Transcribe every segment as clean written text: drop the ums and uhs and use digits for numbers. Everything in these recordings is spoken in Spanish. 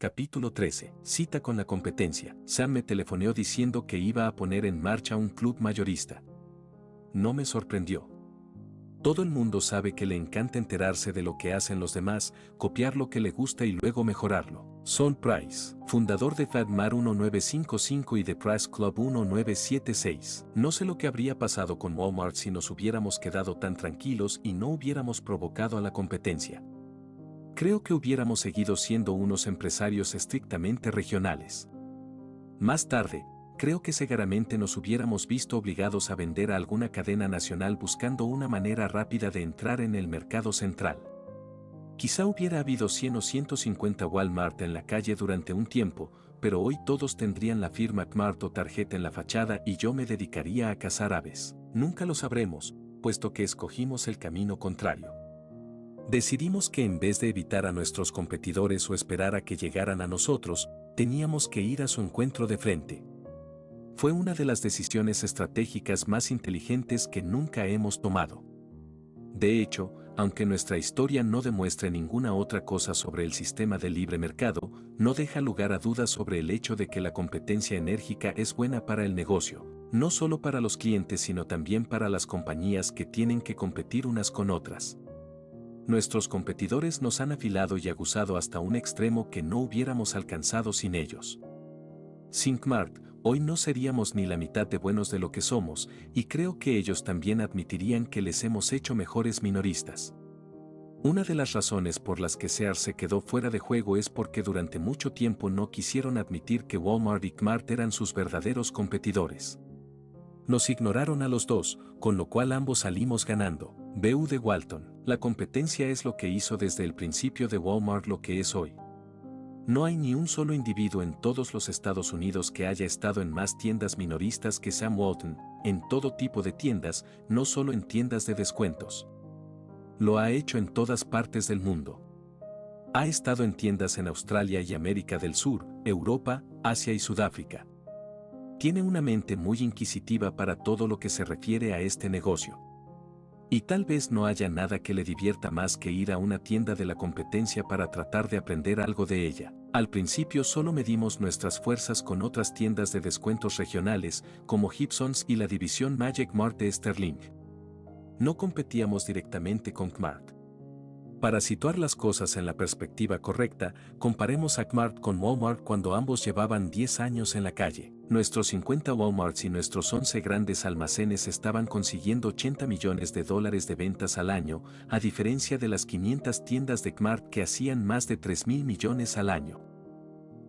Capítulo 13. Cita con la competencia. Sam me telefoneó diciendo que iba a poner en marcha un club mayorista. No me sorprendió. Todo el mundo sabe que le encanta enterarse de lo que hacen los demás, copiar lo que le gusta y luego mejorarlo. Son Price, fundador de FADMAR 1955 y de Price Club 1976. No sé lo que habría pasado con Walmart si nos hubiéramos quedado tan tranquilos y no hubiéramos provocado a la competencia. Creo que hubiéramos seguido siendo unos empresarios estrictamente regionales. Más tarde, creo que seguramente nos hubiéramos visto obligados a vender a alguna cadena nacional buscando una manera rápida de entrar en el mercado central. Quizá hubiera habido 100 o 150 Walmart en la calle durante un tiempo, pero hoy todos tendrían la firma Kmart o tarjeta en la fachada y yo me dedicaría a cazar aves. Nunca lo sabremos, puesto que escogimos el camino contrario. Decidimos que en vez de evitar a nuestros competidores o esperar a que llegaran a nosotros, teníamos que ir a su encuentro de frente. Fue una de las decisiones estratégicas más inteligentes que nunca hemos tomado. De hecho, aunque nuestra historia no demuestre ninguna otra cosa sobre el sistema de libre mercado, no deja lugar a dudas sobre el hecho de que la competencia enérgica es buena para el negocio, no solo para los clientes sino también para las compañías que tienen que competir unas con otras. Nuestros competidores nos han afilado y aguzado hasta un extremo que no hubiéramos alcanzado sin ellos. Sin Kmart, hoy no seríamos ni la mitad de buenos de lo que somos, y creo que ellos también admitirían que les hemos hecho mejores minoristas. Una de las razones por las que Sears se quedó fuera de juego es porque durante mucho tiempo no quisieron admitir que Walmart y Kmart eran sus verdaderos competidores. Nos ignoraron a los dos, con lo cual ambos salimos ganando. B.U. de Walton. La competencia es lo que hizo desde el principio de Walmart lo que es hoy. No hay ni un solo individuo en todos los Estados Unidos que haya estado en más tiendas minoristas que Sam Walton, en todo tipo de tiendas, no solo en tiendas de descuentos. Lo ha hecho en todas partes del mundo. Ha estado en tiendas en Australia y América del Sur, Europa, Asia y Sudáfrica. Tiene una mente muy inquisitiva para todo lo que se refiere a este negocio. Y tal vez no haya nada que le divierta más que ir a una tienda de la competencia para tratar de aprender algo de ella. Al principio solo medimos nuestras fuerzas con otras tiendas de descuentos regionales, como Gibson's y la división Magic Mart de Sterling. No competíamos directamente con Kmart. Para situar las cosas en la perspectiva correcta, comparemos a Kmart con Walmart cuando ambos llevaban 10 años en la calle. Nuestros 50 Walmarts y nuestros 11 grandes almacenes estaban consiguiendo $80 millones de ventas al año, a diferencia de las 500 tiendas de Kmart que hacían más de 3.000 millones al año.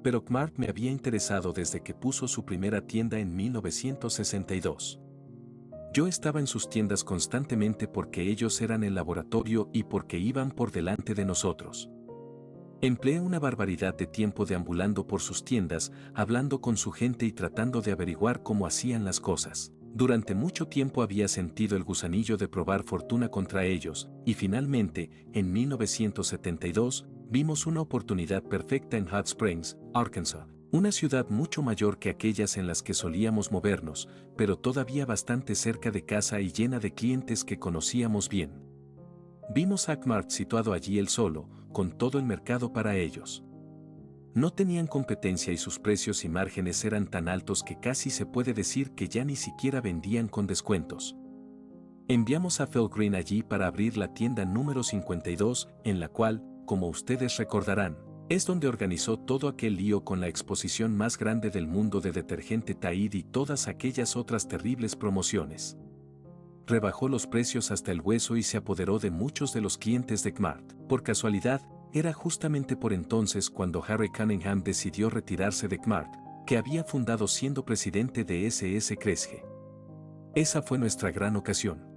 Pero Kmart me había interesado desde que puso su primera tienda en 1962. Yo estaba en sus tiendas constantemente porque ellos eran el laboratorio y porque iban por delante de nosotros. Empleé una barbaridad de tiempo deambulando por sus tiendas, hablando con su gente y tratando de averiguar cómo hacían las cosas. Durante mucho tiempo había sentido el gusanillo de probar fortuna contra ellos, y finalmente, en 1972, vimos una oportunidad perfecta en Hot Springs, Arkansas. Una ciudad mucho mayor que aquellas en las que solíamos movernos, pero todavía bastante cerca de casa y llena de clientes que conocíamos bien. Vimos a Kmart situado allí él solo, con todo el mercado para ellos. No tenían competencia y sus precios y márgenes eran tan altos que casi se puede decir que ya ni siquiera vendían con descuentos. Enviamos a Phil Green allí para abrir la tienda número 52, en la cual, como ustedes recordarán, es donde organizó todo aquel lío con la exposición más grande del mundo de detergente Tide y todas aquellas otras terribles promociones. Rebajó los precios hasta el hueso y se apoderó de muchos de los clientes de Kmart. Por casualidad, era justamente por entonces cuando Harry Cunningham decidió retirarse de Kmart, que había fundado siendo presidente de SS Kresge. Esa fue nuestra gran ocasión.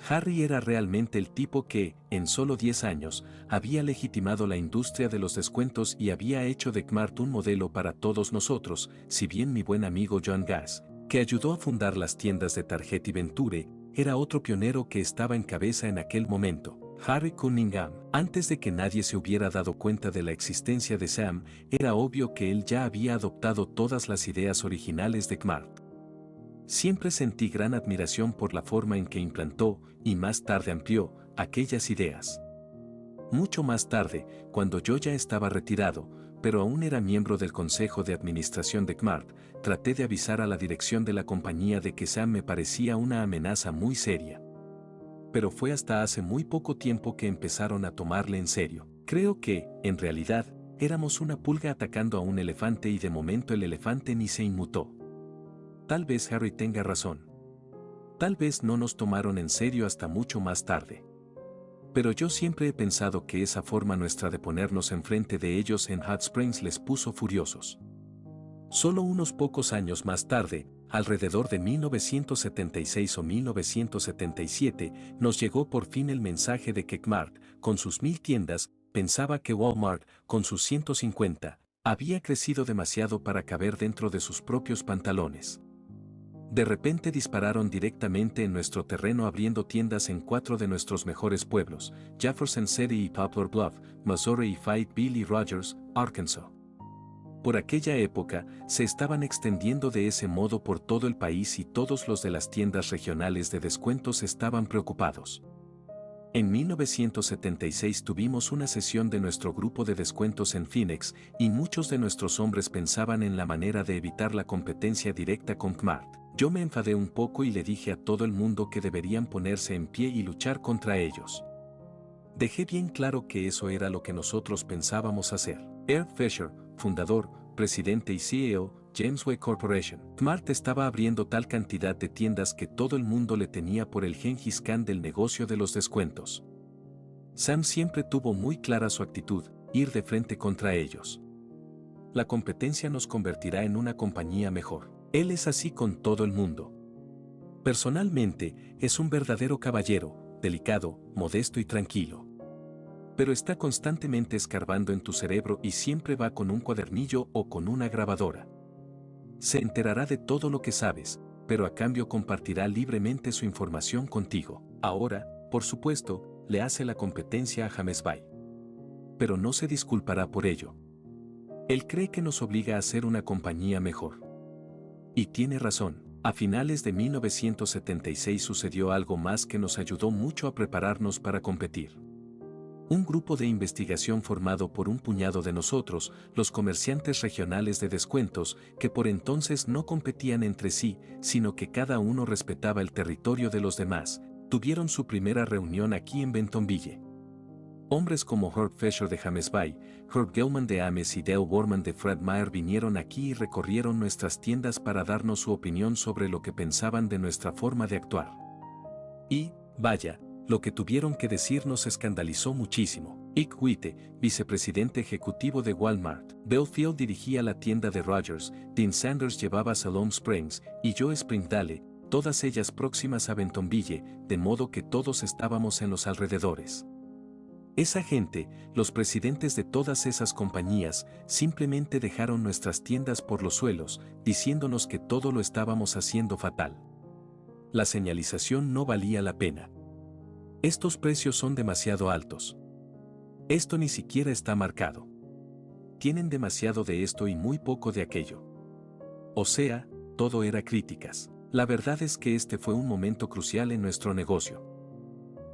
Harry era realmente el tipo que, en solo 10 años, había legitimado la industria de los descuentos y había hecho de Kmart un modelo para todos nosotros, si bien mi buen amigo John Gass, que ayudó a fundar las tiendas de Target y Venture, era otro pionero que estaba en cabeza en aquel momento. Harry Cunningham, antes de que nadie se hubiera dado cuenta de la existencia de Sam, era obvio que él ya había adoptado todas las ideas originales de Kmart. Siempre sentí gran admiración por la forma en que implantó, y más tarde amplió, aquellas ideas. Mucho más tarde, cuando yo ya estaba retirado, pero aún era miembro del consejo de administración de Kmart, traté de avisar a la dirección de la compañía de que Sam me parecía una amenaza muy seria. Pero fue hasta hace muy poco tiempo que empezaron a tomarle en serio. Creo que, en realidad, éramos una pulga atacando a un elefante y de momento el elefante ni se inmutó. Tal vez Harry tenga razón. Tal vez no nos tomaron en serio hasta mucho más tarde. Pero yo siempre he pensado que esa forma nuestra de ponernos enfrente de ellos en Hot Springs les puso furiosos. Solo unos pocos años más tarde, alrededor de 1976 o 1977, nos llegó por fin el mensaje de que Kmart, con sus 1000 tiendas, pensaba que Walmart, con sus 150, había crecido demasiado para caber dentro de sus propios pantalones. De repente dispararon directamente en nuestro terreno abriendo tiendas en 4 de nuestros mejores pueblos, Jefferson City y Poplar Bluff, Missouri y Fayetteville y Rogers, Arkansas. Por aquella época, se estaban extendiendo de ese modo por todo el país y todos los de las tiendas regionales de descuentos estaban preocupados. En 1976 tuvimos una sesión de nuestro grupo de descuentos en Phoenix y muchos de nuestros hombres pensaban en la manera de evitar la competencia directa con Kmart. Yo me enfadé un poco y le dije a todo el mundo que deberían ponerse en pie y luchar contra ellos. Dejé bien claro que eso era lo que nosotros pensábamos hacer. Herb Fisher, fundador, presidente y CEO, James Way Corporation. Kmart estaba abriendo tal cantidad de tiendas que todo el mundo le tenía por el Gengis Khan del negocio de los descuentos. Sam siempre tuvo muy clara su actitud, ir de frente contra ellos. La competencia nos convertirá en una compañía mejor. Él es así con todo el mundo. Personalmente, es un verdadero caballero, delicado, modesto y tranquilo. Pero está constantemente escarbando en tu cerebro y siempre va con un cuadernillo o con una grabadora. Se enterará de todo lo que sabes, pero a cambio compartirá libremente su información contigo. Ahora, por supuesto, le hace la competencia a James Bay. Pero no se disculpará por ello. Él cree que nos obliga a ser una compañía mejor. Y tiene razón. A finales de 1976 sucedió algo más que nos ayudó mucho a prepararnos para competir. Un grupo de investigación formado por un puñado de nosotros, los comerciantes regionales de descuentos, que por entonces no competían entre sí, sino que cada uno respetaba el territorio de los demás, tuvieron su primera reunión aquí en Bentonville. Hombres como Herb Fisher de James Bay, Herb Gilman de Ames y Dale Worman de Fred Meyer vinieron aquí y recorrieron nuestras tiendas para darnos su opinión sobre lo que pensaban de nuestra forma de actuar. Y, vaya, lo que tuvieron que decir nos escandalizó muchísimo. Ike Witte, vicepresidente ejecutivo de Walmart, Bill Field dirigía la tienda de Rogers, Dean Sanders llevaba Salem Springs y Joe Springdale, todas ellas próximas a Bentonville, de modo que todos estábamos en los alrededores. Esa gente, los presidentes de todas esas compañías, simplemente dejaron nuestras tiendas por los suelos, diciéndonos que todo lo estábamos haciendo fatal. La señalización no valía la pena. Estos precios son demasiado altos. Esto ni siquiera está marcado. Tienen demasiado de esto y muy poco de aquello. O sea, todo era críticas. La verdad es que este fue un momento crucial en nuestro negocio.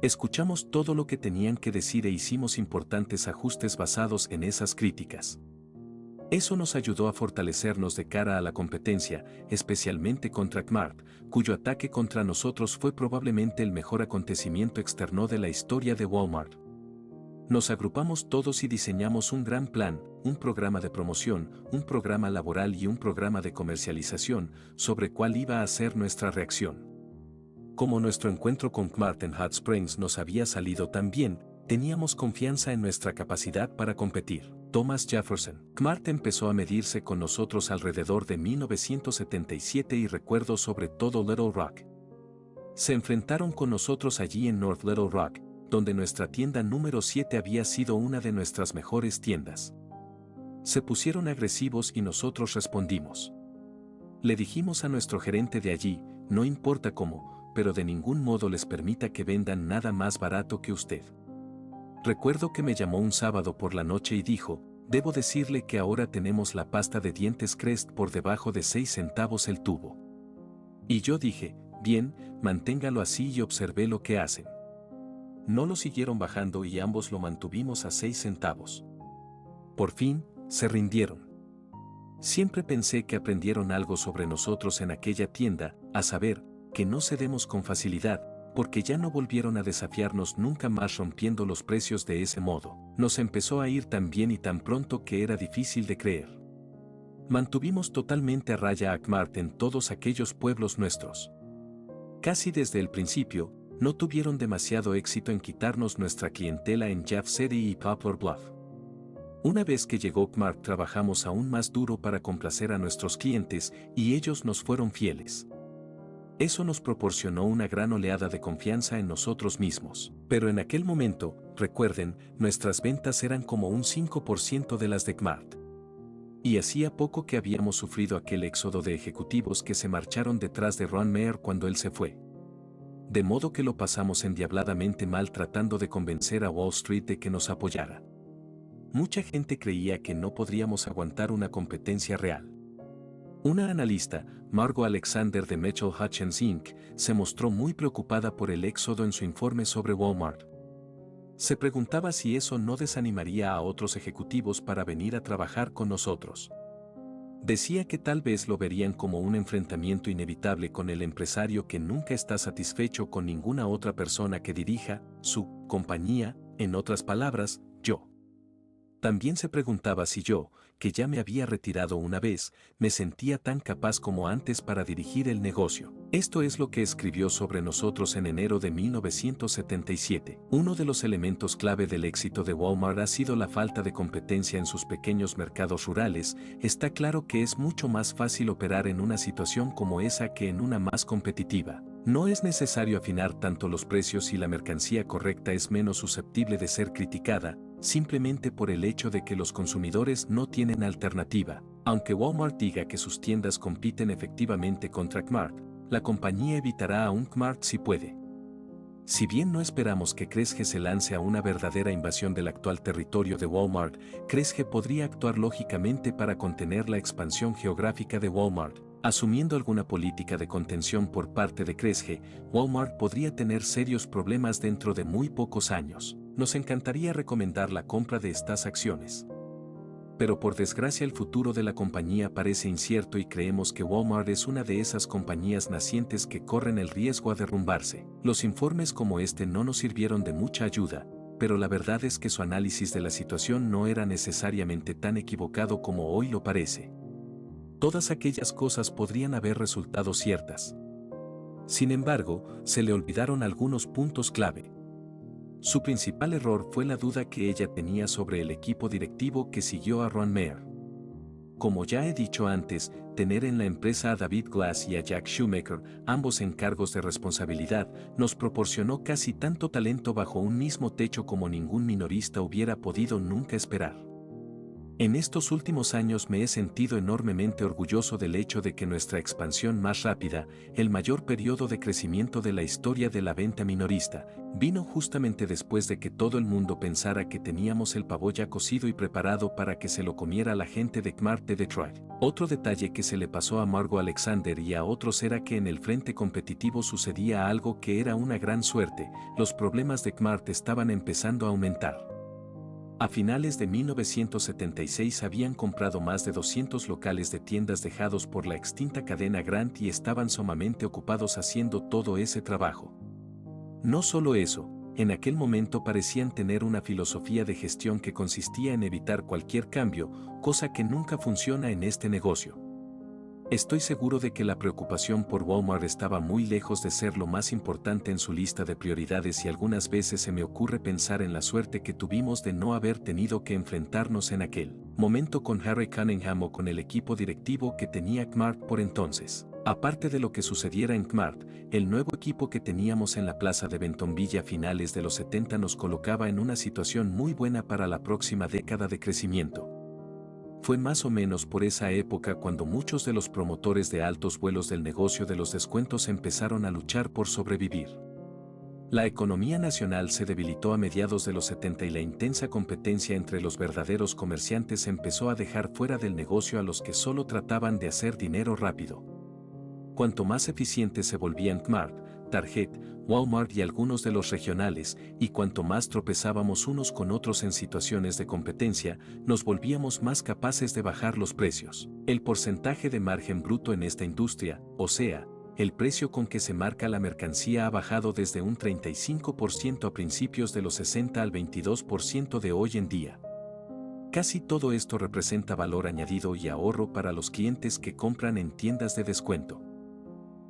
Escuchamos todo lo que tenían que decir e hicimos importantes ajustes basados en esas críticas. Eso nos ayudó a fortalecernos de cara a la competencia, especialmente contra Kmart, cuyo ataque contra nosotros fue probablemente el mejor acontecimiento externo de la historia de Walmart. Nos agrupamos todos y diseñamos un gran plan, un programa de promoción, un programa laboral y un programa de comercialización sobre cuál iba a ser nuestra reacción. Como nuestro encuentro con Kmart en Hot Springs nos había salido tan bien, teníamos confianza en nuestra capacidad para competir. Thomas Jefferson. Kmart empezó a medirse con nosotros alrededor de 1977 y recuerdo sobre todo Little Rock. Se enfrentaron con nosotros allí en North Little Rock, donde nuestra tienda número 7 había sido una de nuestras mejores tiendas. Se pusieron agresivos y nosotros respondimos. Le dijimos a nuestro gerente de allí, no importa cómo, pero de ningún modo les permita que vendan nada más barato que usted. Recuerdo que me llamó un sábado por la noche y dijo, debo decirle que ahora tenemos la pasta de dientes Crest por debajo de 6 centavos el tubo. Y yo dije, bien, manténgalo así y observé lo que hacen. No lo siguieron bajando y ambos lo mantuvimos a 6 centavos. Por fin, se rindieron. Siempre pensé que aprendieron algo sobre nosotros en aquella tienda, a saber, que no cedemos con facilidad, porque ya no volvieron a desafiarnos nunca más rompiendo los precios de ese modo. Nos empezó a ir tan bien y tan pronto que era difícil de creer. Mantuvimos totalmente a raya a Kmart en todos aquellos pueblos nuestros. Casi desde el principio, no tuvieron demasiado éxito en quitarnos nuestra clientela en Jeff City y Poplar Bluff. Una vez que llegó Kmart trabajamos aún más duro para complacer a nuestros clientes y ellos nos fueron fieles. Eso nos proporcionó una gran oleada de confianza en nosotros mismos. Pero en aquel momento, recuerden, nuestras ventas eran como un 5% de las de Kmart. Y hacía poco que habíamos sufrido aquel éxodo de ejecutivos que se marcharon detrás de Ron Meyer cuando él se fue. De modo que lo pasamos endiabladamente mal tratando de convencer a Wall Street de que nos apoyara. Mucha gente creía que no podríamos aguantar una competencia real. Una analista, Margo Alexander de Mitchell Hutchins Inc., se mostró muy preocupada por el éxodo en su informe sobre Walmart. Se preguntaba si eso no desanimaría a otros ejecutivos para venir a trabajar con nosotros. Decía que tal vez lo verían como un enfrentamiento inevitable con el empresario que nunca está satisfecho con ninguna otra persona que dirija su compañía, en otras palabras, yo. También se preguntaba si yo, que ya me había retirado una vez, me sentía tan capaz como antes para dirigir el negocio. Esto es lo que escribió sobre nosotros en enero de 1977. Uno de los elementos clave del éxito de Walmart ha sido la falta de competencia en sus pequeños mercados rurales. Está claro que es mucho más fácil operar en una situación como esa que en una más competitiva. No es necesario afinar tanto los precios y la mercancía correcta es menos susceptible de ser criticada, simplemente por el hecho de que los consumidores no tienen alternativa. Aunque Walmart diga que sus tiendas compiten efectivamente contra Kmart, la compañía evitará a un Kmart si puede. Si bien no esperamos que Kresge se lance a una verdadera invasión del actual territorio de Walmart, Kresge podría actuar lógicamente para contener la expansión geográfica de Walmart. Asumiendo alguna política de contención por parte de Kresge, Walmart podría tener serios problemas dentro de muy pocos años. Nos encantaría recomendar la compra de estas acciones. Pero por desgracia el futuro de la compañía parece incierto y creemos que Walmart es una de esas compañías nacientes que corren el riesgo a derrumbarse. Los informes como este no nos sirvieron de mucha ayuda, pero la verdad es que su análisis de la situación no era necesariamente tan equivocado como hoy lo parece. Todas aquellas cosas podrían haber resultado ciertas. Sin embargo, se le olvidaron algunos puntos clave. Su principal error fue la duda que ella tenía sobre el equipo directivo que siguió a Ron Meyer. Como ya he dicho antes, tener en la empresa a David Glass y a Jack Schumacher, ambos en cargos de responsabilidad, nos proporcionó casi tanto talento bajo un mismo techo como ningún minorista hubiera podido nunca esperar. En estos últimos años me he sentido enormemente orgulloso del hecho de que nuestra expansión más rápida, el mayor periodo de crecimiento de la historia de la venta minorista, vino justamente después de que todo el mundo pensara que teníamos el pavo ya cocido y preparado para que se lo comiera la gente de Kmart de Detroit. Otro detalle que se le pasó a Margo Alexander y a otros era que en el frente competitivo sucedía algo que era una gran suerte: los problemas de Kmart estaban empezando a aumentar. A finales de 1976 habían comprado más de 200 locales de tiendas dejados por la extinta cadena Grant y estaban sumamente ocupados haciendo todo ese trabajo. No solo eso, en aquel momento parecían tener una filosofía de gestión que consistía en evitar cualquier cambio, cosa que nunca funciona en este negocio. Estoy seguro de que la preocupación por Walmart estaba muy lejos de ser lo más importante en su lista de prioridades y algunas veces se me ocurre pensar en la suerte que tuvimos de no haber tenido que enfrentarnos en aquel momento con Harry Cunningham o con el equipo directivo que tenía Kmart por entonces. Aparte de lo que sucediera en Kmart, el nuevo equipo que teníamos en la plaza de Bentonville a finales de los 70 nos colocaba en una situación muy buena para la próxima década de crecimiento. Fue más o menos por esa época cuando muchos de los promotores de altos vuelos del negocio de los descuentos empezaron a luchar por sobrevivir. La economía nacional se debilitó a mediados de los 70 y la intensa competencia entre los verdaderos comerciantes empezó a dejar fuera del negocio a los que solo trataban de hacer dinero rápido. Cuanto más eficientes se volvían Kmart, Target, Walmart y algunos de los regionales, y cuanto más tropezábamos unos con otros en situaciones de competencia, nos volvíamos más capaces de bajar los precios. El porcentaje de margen bruto en esta industria, o sea, el precio con que se marca la mercancía ha bajado desde un 35% a principios de los 60 al 22% de hoy en día. Casi todo esto representa valor añadido y ahorro para los clientes que compran en tiendas de descuento.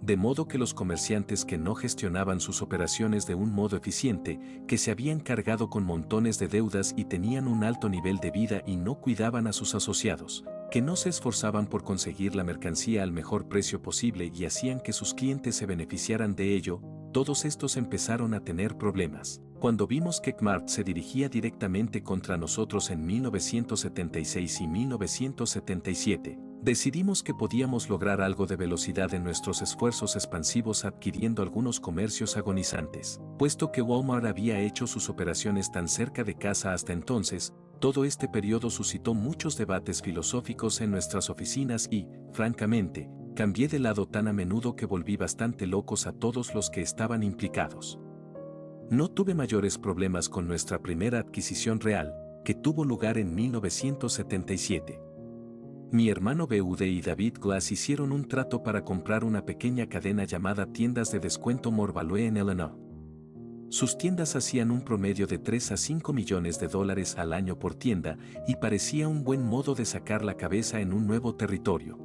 De modo que los comerciantes que no gestionaban sus operaciones de un modo eficiente, que se habían cargado con montones de deudas y tenían un alto nivel de vida y no cuidaban a sus asociados, que no se esforzaban por conseguir la mercancía al mejor precio posible y hacían que sus clientes se beneficiaran de ello, todos estos empezaron a tener problemas. Cuando vimos que Kmart se dirigía directamente contra nosotros en 1976 y 1977, decidimos que podíamos lograr algo de velocidad en nuestros esfuerzos expansivos adquiriendo algunos comercios agonizantes. Puesto que Walmart había hecho sus operaciones tan cerca de casa hasta entonces, todo este periodo suscitó muchos debates filosóficos en nuestras oficinas y, francamente, cambié de lado tan a menudo que volví bastante locos a todos los que estaban implicados. No tuve mayores problemas con nuestra primera adquisición real, que tuvo lugar en 1977. Mi hermano Bud y David Glass hicieron un trato para comprar una pequeña cadena llamada Tiendas de Descuento Morvalue en Illinois. Sus tiendas hacían un promedio de 3 a 5 millones de dólares al año por tienda y parecía un buen modo de sacar la cabeza en un nuevo territorio.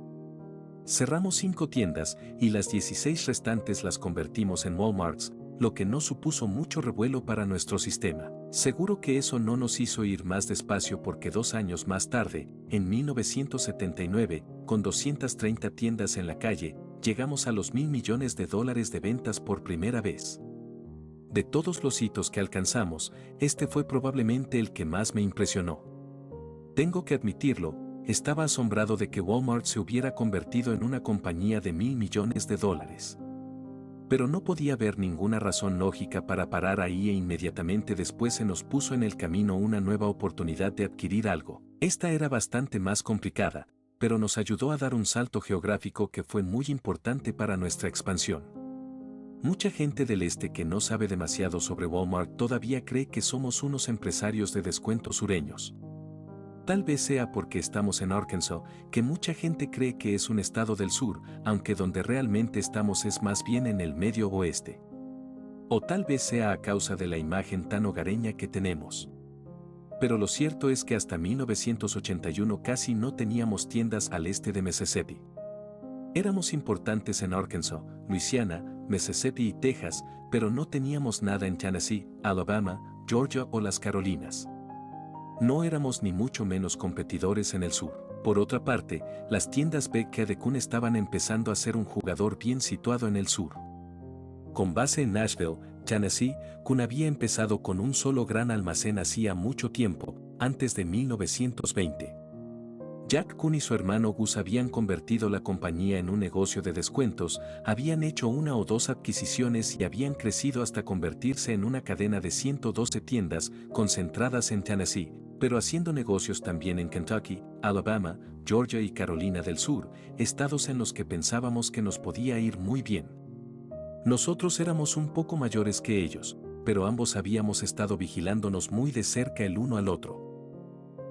Cerramos 5 tiendas y las 16 restantes las convertimos en Walmarts, lo que no supuso mucho revuelo para nuestro sistema. Seguro que eso no nos hizo ir más despacio porque 2 años más tarde, en 1979, con 230 tiendas en la calle, llegamos a los $1,000 millones de ventas por primera vez. De todos los hitos que alcanzamos, este fue probablemente el que más me impresionó. Tengo que admitirlo, estaba asombrado de que Walmart se hubiera convertido en una compañía de $1,000 millones. Pero no podía ver ninguna razón lógica para parar ahí e inmediatamente después se nos puso en el camino una nueva oportunidad de adquirir algo. Esta era bastante más complicada, pero nos ayudó a dar un salto geográfico que fue muy importante para nuestra expansión. Mucha gente del este que no sabe demasiado sobre Walmart todavía cree que somos unos empresarios de descuento sureños. Tal vez sea porque estamos en Arkansas, que mucha gente cree que es un estado del sur, aunque donde realmente estamos es más bien en el medio oeste. O tal vez sea a causa de la imagen tan hogareña que tenemos. Pero lo cierto es que hasta 1981 casi no teníamos tiendas al este de Mississippi. Éramos importantes en Arkansas, Luisiana, Mississippi y Texas, pero no teníamos nada en Tennessee, Alabama, Georgia o las Carolinas. No éramos ni mucho menos competidores en el sur. Por otra parte, las tiendas BK estaban empezando a ser un jugador bien situado en el sur. Con base en Nashville, Tennessee, Kun había empezado con un solo gran almacén hacía mucho tiempo, antes de 1920. Jack Kun y su hermano Gus habían convertido la compañía en un negocio de descuentos, habían hecho 1 o 2 adquisiciones y habían crecido hasta convertirse en una cadena de 112 tiendas concentradas en Tennessee, pero haciendo negocios también en Kentucky, Alabama, Georgia y Carolina del Sur, estados en los que pensábamos que nos podía ir muy bien. Nosotros éramos un poco mayores que ellos, pero ambos habíamos estado vigilándonos muy de cerca el uno al otro.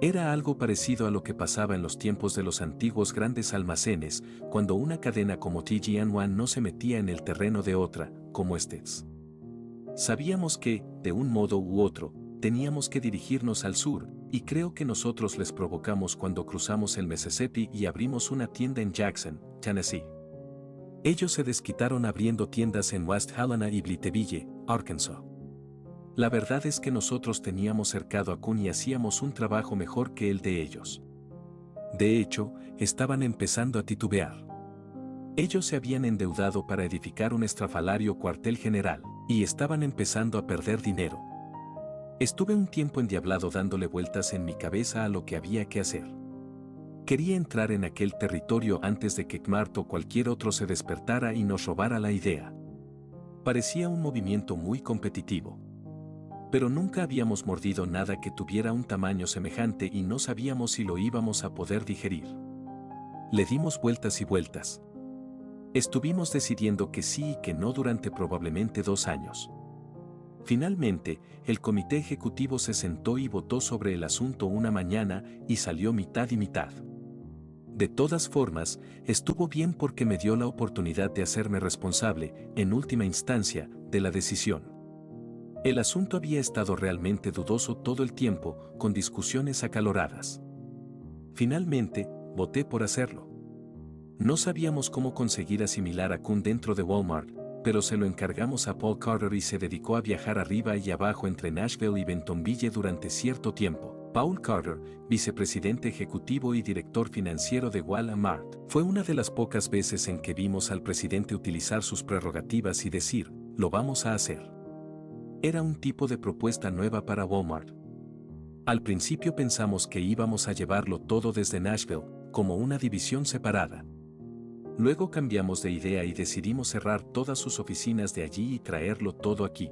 Era algo parecido a lo que pasaba en los tiempos de los antiguos grandes almacenes, cuando una cadena como TG&1 no se metía en el terreno de otra, como Estes. Sabíamos que, de un modo u otro, teníamos que dirigirnos al sur, y creo que nosotros les provocamos cuando cruzamos el Mississippi y abrimos una tienda en Jackson, Tennessee. Ellos se desquitaron abriendo tiendas en West Helena y Blitteville, Arkansas. La verdad es que nosotros teníamos cercado a Kun y hacíamos un trabajo mejor que el de ellos. De hecho, estaban empezando a titubear. Ellos se habían endeudado para edificar un estrafalario cuartel general, y estaban empezando a perder dinero. Estuve un tiempo endiablado dándole vueltas en mi cabeza a lo que había que hacer. Quería entrar en aquel territorio antes de que Kmart o cualquier otro se despertara y nos robara la idea. Parecía un movimiento muy competitivo. Pero nunca habíamos mordido nada que tuviera un tamaño semejante y no sabíamos si lo íbamos a poder digerir. Le dimos vueltas y vueltas. Estuvimos decidiendo que sí y que no durante probablemente 2 años. Finalmente, el comité ejecutivo se sentó y votó sobre el asunto una mañana y salió mitad y mitad. De todas formas, estuvo bien porque me dio la oportunidad de hacerme responsable, en última instancia, de la decisión. El asunto había estado realmente dudoso todo el tiempo, con discusiones acaloradas. Finalmente, voté por hacerlo. No sabíamos cómo conseguir asimilar a Kun dentro de Walmart, pero se lo encargamos a Paul Carter y se dedicó a viajar arriba y abajo entre Nashville y Bentonville durante cierto tiempo. Paul Carter, vicepresidente ejecutivo y director financiero de Walmart, fue una de las pocas veces en que vimos al presidente utilizar sus prerrogativas y decir, lo vamos a hacer. Era un tipo de propuesta nueva para Walmart. Al principio pensamos que íbamos a llevarlo todo desde Nashville, como una división separada. Luego cambiamos de idea y decidimos cerrar todas sus oficinas de allí y traerlo todo aquí.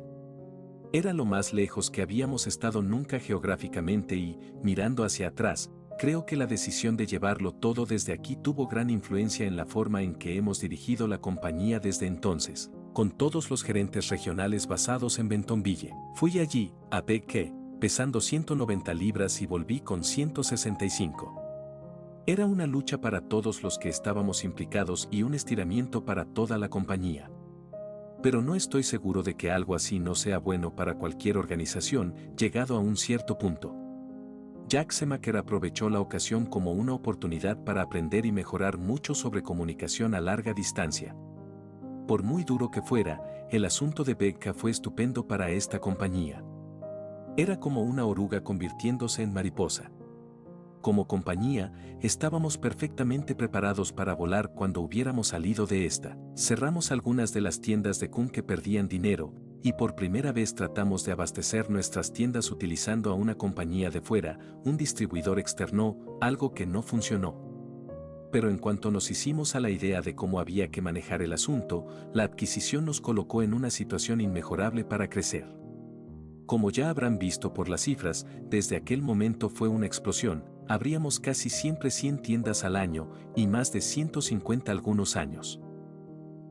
Era lo más lejos que habíamos estado nunca geográficamente y, mirando hacia atrás, creo que la decisión de llevarlo todo desde aquí tuvo gran influencia en la forma en que hemos dirigido la compañía desde entonces, con todos los gerentes regionales basados en Bentonville. Fui allí, a BK, pesando 190 libras y volví con 165. Era una lucha para todos los que estábamos implicados y un estiramiento para toda la compañía. Pero no estoy seguro de que algo así no sea bueno para cualquier organización, llegado a un cierto punto. Jack Schumacher aprovechó la ocasión como una oportunidad para aprender y mejorar mucho sobre comunicación a larga distancia. Por muy duro que fuera, el asunto de Becca fue estupendo para esta compañía. Era como una oruga convirtiéndose en mariposa. Como compañía, estábamos perfectamente preparados para volar cuando hubiéramos salido de esta. Cerramos algunas de las tiendas de Kun que perdían dinero, y por primera vez tratamos de abastecer nuestras tiendas utilizando a una compañía de fuera, un distribuidor externo, algo que no funcionó. Pero en cuanto nos hicimos a la idea de cómo había que manejar el asunto, la adquisición nos colocó en una situación inmejorable para crecer. Como ya habrán visto por las cifras, desde aquel momento fue una explosión. Abríamos casi siempre 100 tiendas al año y más de 150 algunos años.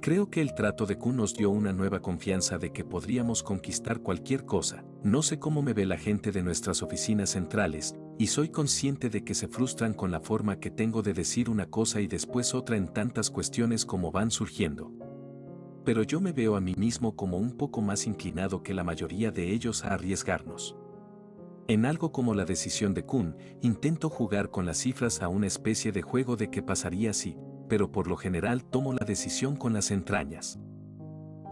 Creo que el trato de Kun nos dio una nueva confianza de que podríamos conquistar cualquier cosa. No sé cómo me ve la gente de nuestras oficinas centrales, y soy consciente de que se frustran con la forma que tengo de decir una cosa y después otra en tantas cuestiones como van surgiendo. Pero yo me veo a mí mismo como un poco más inclinado que la mayoría de ellos a arriesgarnos. En algo como la decisión de Kun, intento jugar con las cifras a una especie de juego de qué pasaría si, pero por lo general tomo la decisión con las entrañas.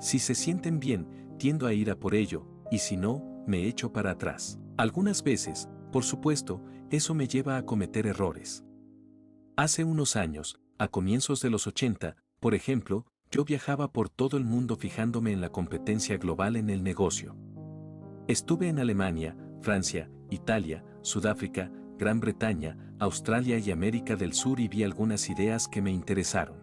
Si se sienten bien, tiendo a ir a por ello, y si no, me echo para atrás. Algunas veces, por supuesto, eso me lleva a cometer errores. Hace unos años, a comienzos de los 80, por ejemplo, yo viajaba por todo el mundo fijándome en la competencia global en el negocio. Estuve en Alemania, Francia, Italia, Sudáfrica, Gran Bretaña, Australia y América del Sur y vi algunas ideas que me interesaron.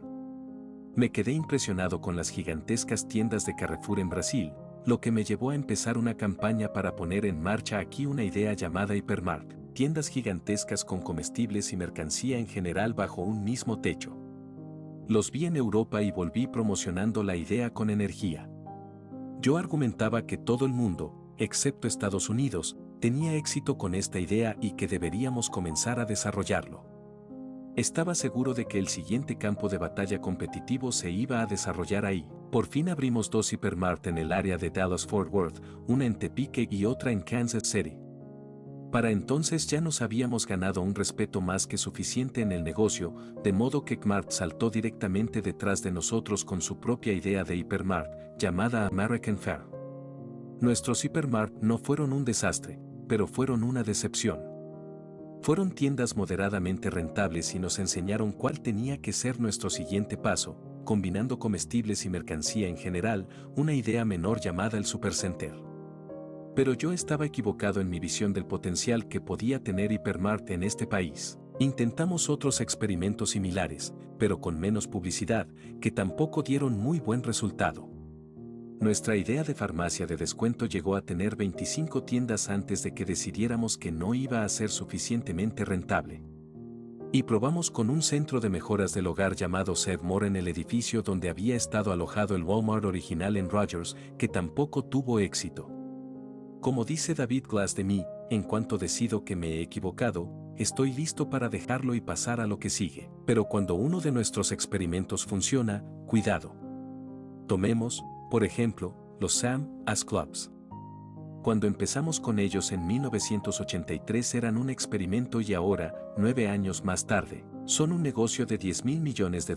Me quedé impresionado con las gigantescas tiendas de Carrefour en Brasil, lo que me llevó a empezar una campaña para poner en marcha aquí una idea llamada Hypermart, tiendas gigantescas con comestibles y mercancía en general bajo un mismo techo. Los vi en Europa y volví promocionando la idea con energía. Yo argumentaba que todo el mundo, excepto Estados Unidos, tenía éxito con esta idea y que deberíamos comenzar a desarrollarlo. Estaba seguro de que el siguiente campo de batalla competitivo se iba a desarrollar ahí. Por fin abrimos 2 Hypermart en el área de Dallas-Fort Worth, una en Topeka y otra en Kansas City. Para entonces ya nos habíamos ganado un respeto más que suficiente en el negocio, de modo que Kmart saltó directamente detrás de nosotros con su propia idea de Hypermart, llamada American Fair. Nuestros Hypermart no fueron un desastre, pero fueron una decepción. Fueron tiendas moderadamente rentables y nos enseñaron cuál tenía que ser nuestro siguiente paso, combinando comestibles y mercancía en general, una idea menor llamada el Supercenter. Pero yo estaba equivocado en mi visión del potencial que podía tener Hypermart en este país. Intentamos otros experimentos similares, pero con menos publicidad, que tampoco dieron muy buen resultado. Nuestra idea de farmacia de descuento llegó a tener 25 tiendas antes de que decidiéramos que no iba a ser suficientemente rentable. Y probamos con un centro de mejoras del hogar llamado Save More en el edificio donde había estado alojado el Walmart original en Rogers, que tampoco tuvo éxito. Como dice David Glass de mí, en cuanto decido que me he equivocado, estoy listo para dejarlo y pasar a lo que sigue. Pero cuando uno de nuestros experimentos funciona, cuidado. Tomemos, por ejemplo, los Sam As Clubs. Cuando empezamos con ellos en 1983 eran un experimento y ahora, 9 años más tarde, son un negocio de $10,000 millones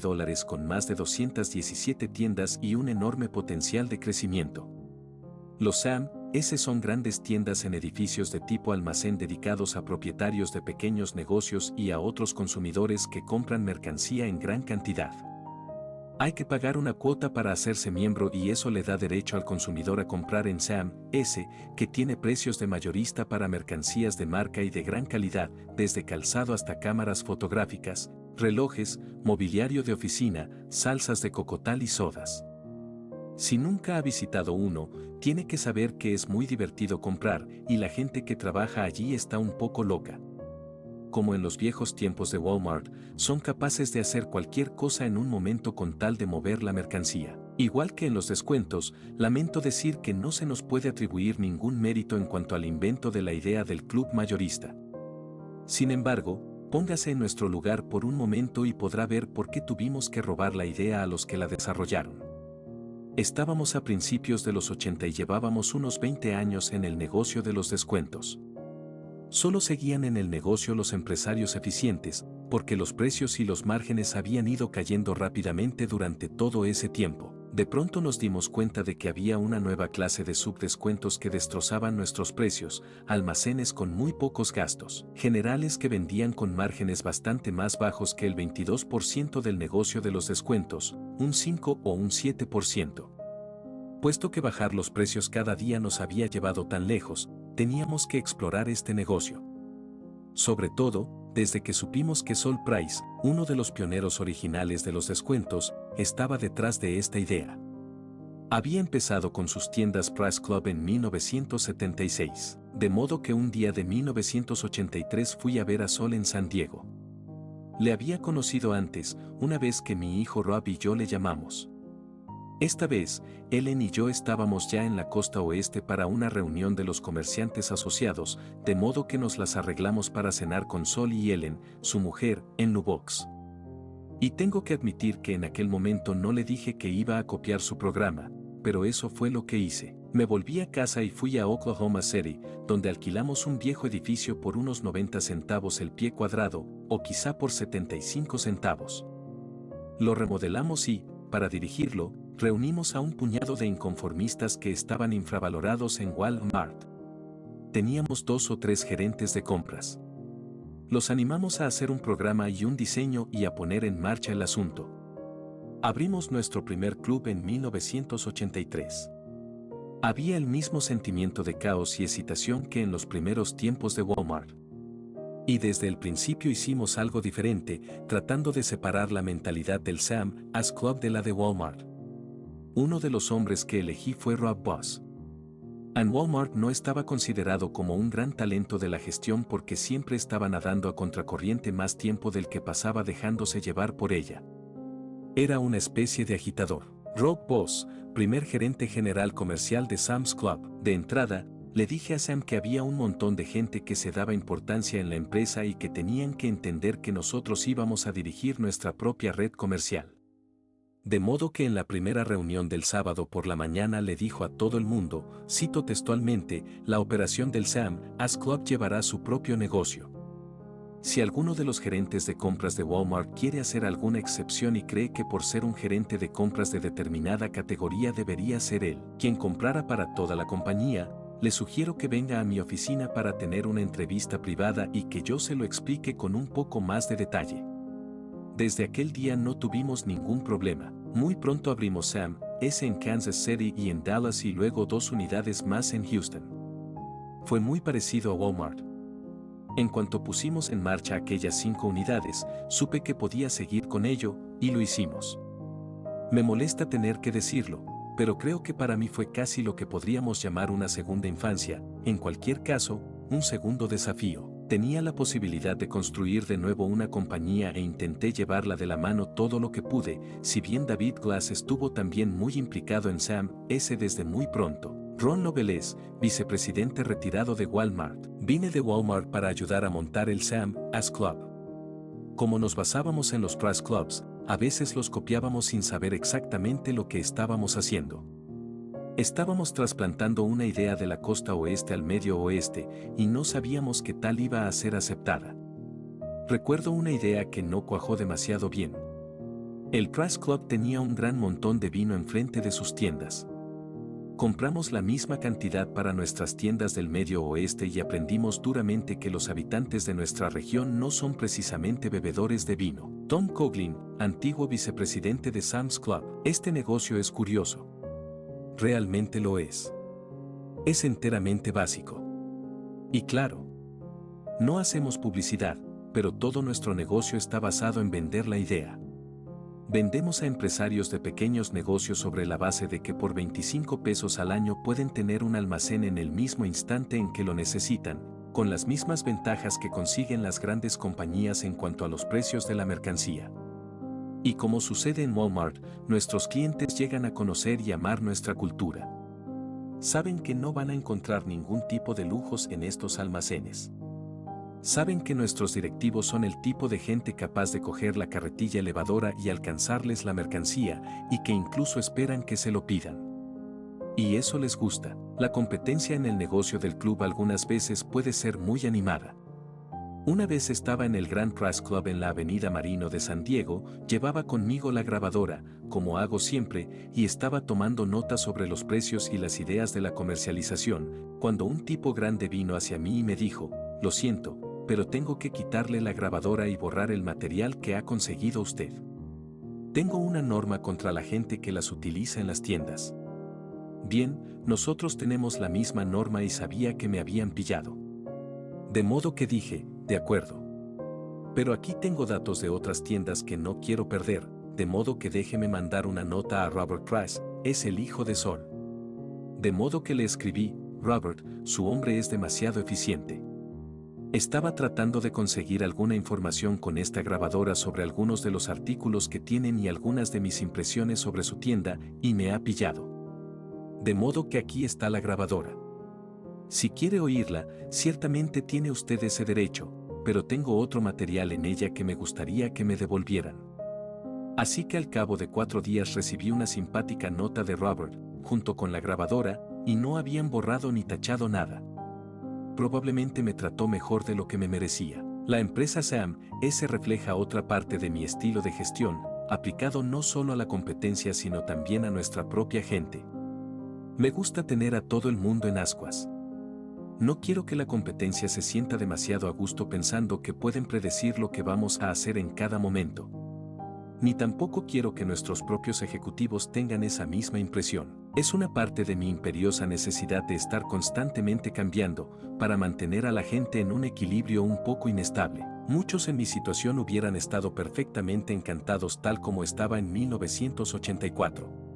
con más de 217 tiendas y un enorme potencial de crecimiento. Los Sam S son grandes tiendas en edificios de tipo almacén dedicados a propietarios de pequeños negocios y a otros consumidores que compran mercancía en gran cantidad. Hay que pagar una cuota para hacerse miembro y eso le da derecho al consumidor a comprar en Sam S, que tiene precios de mayorista para mercancías de marca y de gran calidad, desde calzado hasta cámaras fotográficas, relojes, mobiliario de oficina, salsas de cocotal y sodas. Si nunca ha visitado uno, tiene que saber que es muy divertido comprar y la gente que trabaja allí está un poco loca. Como en los viejos tiempos de Walmart, son capaces de hacer cualquier cosa en un momento con tal de mover la mercancía. Igual que en los descuentos, lamento decir que no se nos puede atribuir ningún mérito en cuanto al invento de la idea del club mayorista. Sin embargo, póngase en nuestro lugar por un momento y podrá ver por qué tuvimos que robar la idea a los que la desarrollaron. Estábamos a principios de los 80 y llevábamos unos 20 años en el negocio de los descuentos. Solo seguían en el negocio los empresarios eficientes, porque los precios y los márgenes habían ido cayendo rápidamente durante todo ese tiempo. De pronto nos dimos cuenta de que había una nueva clase de subdescuentos que destrozaban nuestros precios, almacenes con muy pocos gastos, generales que vendían con márgenes bastante más bajos que el 22% del negocio de los descuentos, un 5 o un 7%. Puesto que bajar los precios cada día nos había llevado tan lejos, teníamos que explorar este negocio. Sobre todo, desde que supimos que Sol Price, uno de los pioneros originales de los descuentos, estaba detrás de esta idea. Había empezado con sus tiendas Price Club en 1976, de modo que un día de 1983 fui a ver a Sol en San Diego. Le había conocido antes, una vez que mi hijo Rob y yo le llamamos. Esta vez, Ellen y yo estábamos ya en la costa oeste para una reunión de los comerciantes asociados, de modo que nos las arreglamos para cenar con Sol y Ellen, su mujer, en Nubox. Y tengo que admitir que en aquel momento no le dije que iba a copiar su programa, pero eso fue lo que hice. Me volví a casa y fui a Oklahoma City, donde alquilamos un viejo edificio por unos 90 centavos el pie cuadrado, o quizá por 75 centavos. Lo remodelamos y, para dirigirlo, reunimos a un puñado de inconformistas que estaban infravalorados en Walmart. Teníamos 2 o 3 gerentes de compras. Los animamos a hacer un programa y un diseño y a poner en marcha el asunto. Abrimos nuestro primer club en 1983. Había el mismo sentimiento de caos y excitación que en los primeros tiempos de Walmart. Y desde el principio hicimos algo diferente, tratando de separar la mentalidad del Sam As Club de la de Walmart. Uno de los hombres que elegí fue Rob Boss. En Walmart no estaba considerado como un gran talento de la gestión porque siempre estaba nadando a contracorriente más tiempo del que pasaba dejándose llevar por ella. Era una especie de agitador. Rob Boss, primer gerente general comercial de Sam's Club, de entrada, le dije a Sam que había un montón de gente que se daba importancia en la empresa y que tenían que entender que nosotros íbamos a dirigir nuestra propia red comercial. De modo que en la primera reunión del sábado por la mañana le dijo a todo el mundo, cito textualmente, la operación del Sam As Club llevará su propio negocio. Si alguno de los gerentes de compras de Walmart quiere hacer alguna excepción y cree que por ser un gerente de compras de determinada categoría debería ser él quien comprara para toda la compañía, le sugiero que venga a mi oficina para tener una entrevista privada y que yo se lo explique con un poco más de detalle. Desde aquel día no tuvimos ningún problema. Muy pronto abrimos Sam S en Kansas City y en Dallas y luego 2 unidades más en Houston. Fue muy parecido a Walmart. En cuanto pusimos en marcha aquellas 5 unidades, supe que podía seguir con ello, y lo hicimos. Me molesta tener que decirlo, pero creo que para mí fue casi lo que podríamos llamar una segunda infancia, en cualquier caso, un segundo desafío. Tenía la posibilidad de construir de nuevo una compañía e intenté llevarla de la mano todo lo que pude, si bien David Glass estuvo también muy implicado en Sam S desde muy pronto. Ron Loveless, vicepresidente retirado de Walmart. Vine de Walmart para ayudar a montar el Sam S Club. Como nos basábamos en los Trust Clubs, a veces los copiábamos sin saber exactamente lo que estábamos haciendo. Estábamos trasplantando una idea de la costa oeste al medio oeste y no sabíamos qué tal iba a ser aceptada. Recuerdo una idea que no cuajó demasiado bien. El Trust Club tenía un gran montón de vino enfrente de sus tiendas. Compramos la misma cantidad para nuestras tiendas del medio oeste y aprendimos duramente que los habitantes de nuestra región no son precisamente bebedores de vino. Tom Coughlin, antiguo vicepresidente de Sam's Club. Este negocio es curioso. Realmente lo es. Es enteramente básico. Y claro, no hacemos publicidad, pero todo nuestro negocio está basado en vender la idea. Vendemos a empresarios de pequeños negocios sobre la base de que por 25 pesos al año pueden tener un almacén en el mismo instante en que lo necesitan, con las mismas ventajas que consiguen las grandes compañías en cuanto a los precios de la mercancía. Y como sucede en Walmart, nuestros clientes llegan a conocer y amar nuestra cultura. Saben que no van a encontrar ningún tipo de lujos en estos almacenes. Saben que nuestros directivos son el tipo de gente capaz de coger la carretilla elevadora y alcanzarles la mercancía, y que incluso esperan que se lo pidan. Y eso les gusta. La competencia en el negocio del club algunas veces puede ser muy animada. Una vez estaba en el Grand Trust Club en la Avenida Marino de San Diego, llevaba conmigo la grabadora, como hago siempre, y estaba tomando notas sobre los precios y las ideas de la comercialización, cuando un tipo grande vino hacia mí y me dijo: "Lo siento, pero tengo que quitarle la grabadora y borrar el material que ha conseguido usted. Tengo una norma contra la gente que las utiliza en las tiendas". Bien, nosotros tenemos la misma norma y sabía que me habían pillado. De modo que dije: "De acuerdo. Pero aquí tengo datos de otras tiendas que no quiero perder, de modo que déjeme mandar una nota a Robert Price, es el hijo de Sol". De modo que le escribí: "Robert, su hombre es demasiado eficiente. Estaba tratando de conseguir alguna información con esta grabadora sobre algunos de los artículos que tienen y algunas de mis impresiones sobre su tienda, y me ha pillado. De modo que aquí está la grabadora. Si quiere oírla, ciertamente tiene usted ese derecho, pero tengo otro material en ella que me gustaría que me devolvieran". Así que al cabo de 4 días recibí una simpática nota de Robert, junto con la grabadora, y no habían borrado ni tachado nada. Probablemente me trató mejor de lo que me merecía. La empresa Sam S refleja otra parte de mi estilo de gestión, aplicado no solo a la competencia sino también a nuestra propia gente. Me gusta tener a todo el mundo en ascuas. No quiero que la competencia se sienta demasiado a gusto pensando que pueden predecir lo que vamos a hacer en cada momento. Ni tampoco quiero que nuestros propios ejecutivos tengan esa misma impresión. Es una parte de mi imperiosa necesidad de estar constantemente cambiando, para mantener a la gente en un equilibrio un poco inestable. Muchos en mi situación hubieran estado perfectamente encantados tal como estaba en 1984.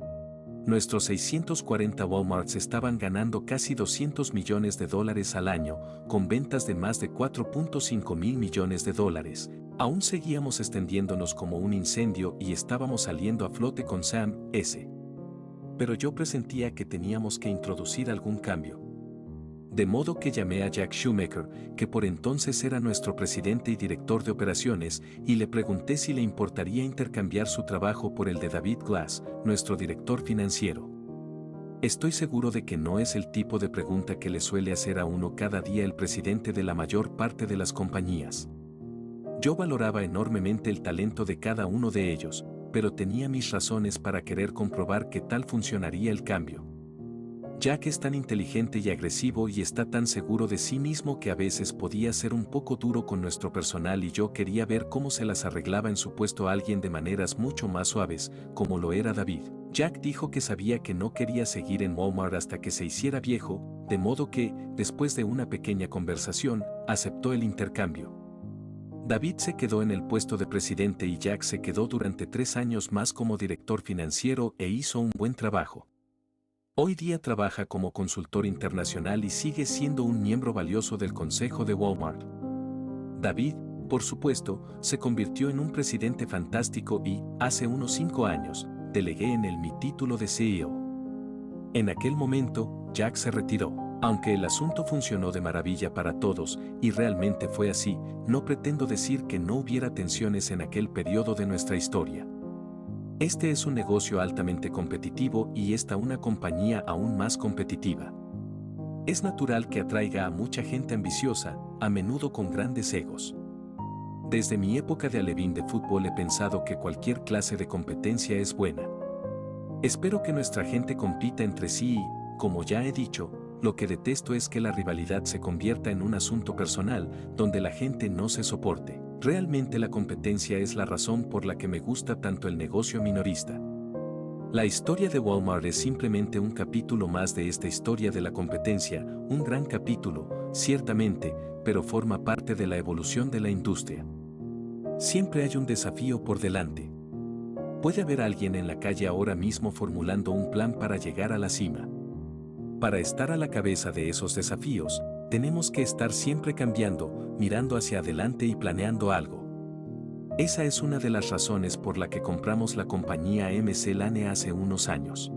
Nuestros 640 Walmarts estaban ganando casi $200 millones al año, con ventas de más de 4.5 mil millones de dólares. Aún seguíamos extendiéndonos como un incendio y estábamos saliendo a flote con Sam S. Pero yo presentía que teníamos que introducir algún cambio. De modo que llamé a Jack Schumacher, que por entonces era nuestro presidente y director de operaciones, y le pregunté si le importaría intercambiar su trabajo por el de David Glass, nuestro director financiero. Estoy seguro de que no es el tipo de pregunta que le suele hacer a uno cada día el presidente de la mayor parte de las compañías. Yo valoraba enormemente el talento de cada uno de ellos, pero tenía mis razones para querer comprobar qué tal funcionaría el cambio. Jack es tan inteligente y agresivo y está tan seguro de sí mismo que a veces podía ser un poco duro con nuestro personal y yo quería ver cómo se las arreglaba en su puesto alguien de maneras mucho más suaves, como lo era David. Jack dijo que sabía que no quería seguir en Walmart hasta que se hiciera viejo, de modo que, después de una pequeña conversación, aceptó el intercambio. David se quedó en el puesto de presidente y Jack se quedó durante 3 años más como director financiero e hizo un buen trabajo. Hoy día trabaja como consultor internacional y sigue siendo un miembro valioso del consejo de Walmart. David, por supuesto, se convirtió en un presidente fantástico y, hace unos 5 años, delegué en él mi título de CEO. En aquel momento, Jack se retiró. Aunque el asunto funcionó de maravilla para todos, y realmente fue así, no pretendo decir que no hubiera tensiones en aquel periodo de nuestra historia. Este es un negocio altamente competitivo y esta una compañía aún más competitiva. Es natural que atraiga a mucha gente ambiciosa, a menudo con grandes egos. Desde mi época de alevín de fútbol he pensado que cualquier clase de competencia es buena. Espero que nuestra gente compita entre sí y, como ya he dicho, lo que detesto es que la rivalidad se convierta en un asunto personal, donde la gente no se soporte. Realmente la competencia es la razón por la que me gusta tanto el negocio minorista. La historia de Walmart es simplemente un capítulo más de esta historia de la competencia, un gran capítulo, ciertamente, pero forma parte de la evolución de la industria. Siempre hay un desafío por delante. Puede haber alguien en la calle ahora mismo formulando un plan para llegar a la cima. Para estar a la cabeza de esos desafíos, tenemos que estar siempre cambiando, mirando hacia adelante y planeando algo. Esa es una de las razones por la que compramos la compañía MC Lane hace unos años.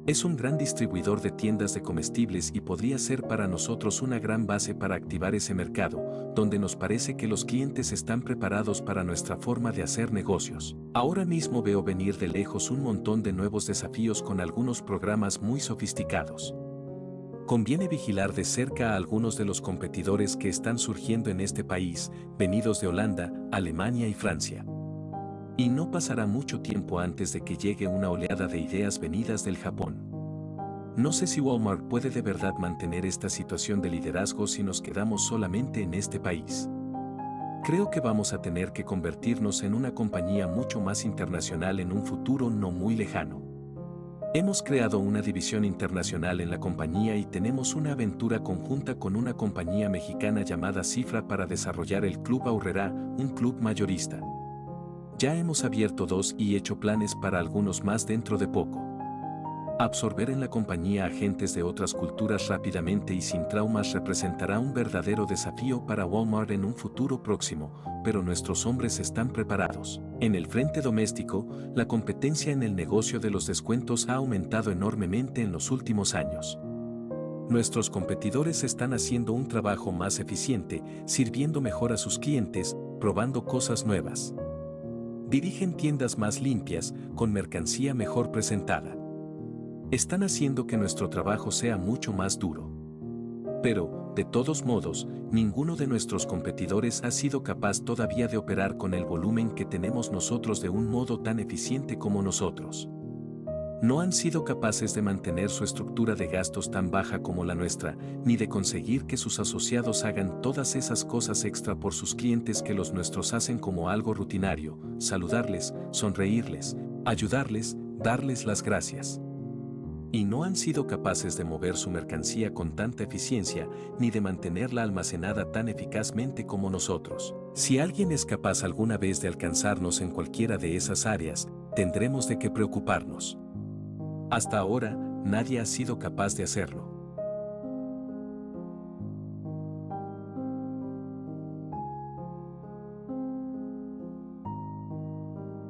Es un gran distribuidor de tiendas de comestibles y podría ser para nosotros una gran base para activar ese mercado, donde nos parece que los clientes están preparados para nuestra forma de hacer negocios. Ahora mismo veo venir de lejos un montón de nuevos desafíos con algunos programas muy sofisticados. Conviene vigilar de cerca a algunos de los competidores que están surgiendo en este país, venidos de Holanda, Alemania y Francia. Y no pasará mucho tiempo antes de que llegue una oleada de ideas venidas del Japón. No sé si Walmart puede de verdad mantener esta situación de liderazgo si nos quedamos solamente en este país. Creo que vamos a tener que convertirnos en una compañía mucho más internacional en un futuro no muy lejano. Hemos creado una división internacional en la compañía y tenemos una aventura conjunta con una compañía mexicana llamada Cifra para desarrollar el Club Aurrera, un club mayorista. Ya hemos abierto 2 y hecho planes para algunos más dentro de poco. Absorber en la compañía agentes de otras culturas rápidamente y sin traumas representará un verdadero desafío para Walmart en un futuro próximo, pero nuestros hombres están preparados. En el frente doméstico, la competencia en el negocio de los descuentos ha aumentado enormemente en los últimos años. Nuestros competidores están haciendo un trabajo más eficiente, sirviendo mejor a sus clientes, probando cosas nuevas. Dirigen tiendas más limpias, con mercancía mejor presentada. Están haciendo que nuestro trabajo sea mucho más duro. Pero, de todos modos, ninguno de nuestros competidores ha sido capaz todavía de operar con el volumen que tenemos nosotros de un modo tan eficiente como nosotros. No han sido capaces de mantener su estructura de gastos tan baja como la nuestra, ni de conseguir que sus asociados hagan todas esas cosas extra por sus clientes que los nuestros hacen como algo rutinario, saludarles, sonreírles, ayudarles, darles las gracias. Y no han sido capaces de mover su mercancía con tanta eficiencia, ni de mantenerla almacenada tan eficazmente como nosotros. Si alguien es capaz alguna vez de alcanzarnos en cualquiera de esas áreas, tendremos de qué preocuparnos. Hasta ahora, nadie ha sido capaz de hacerlo.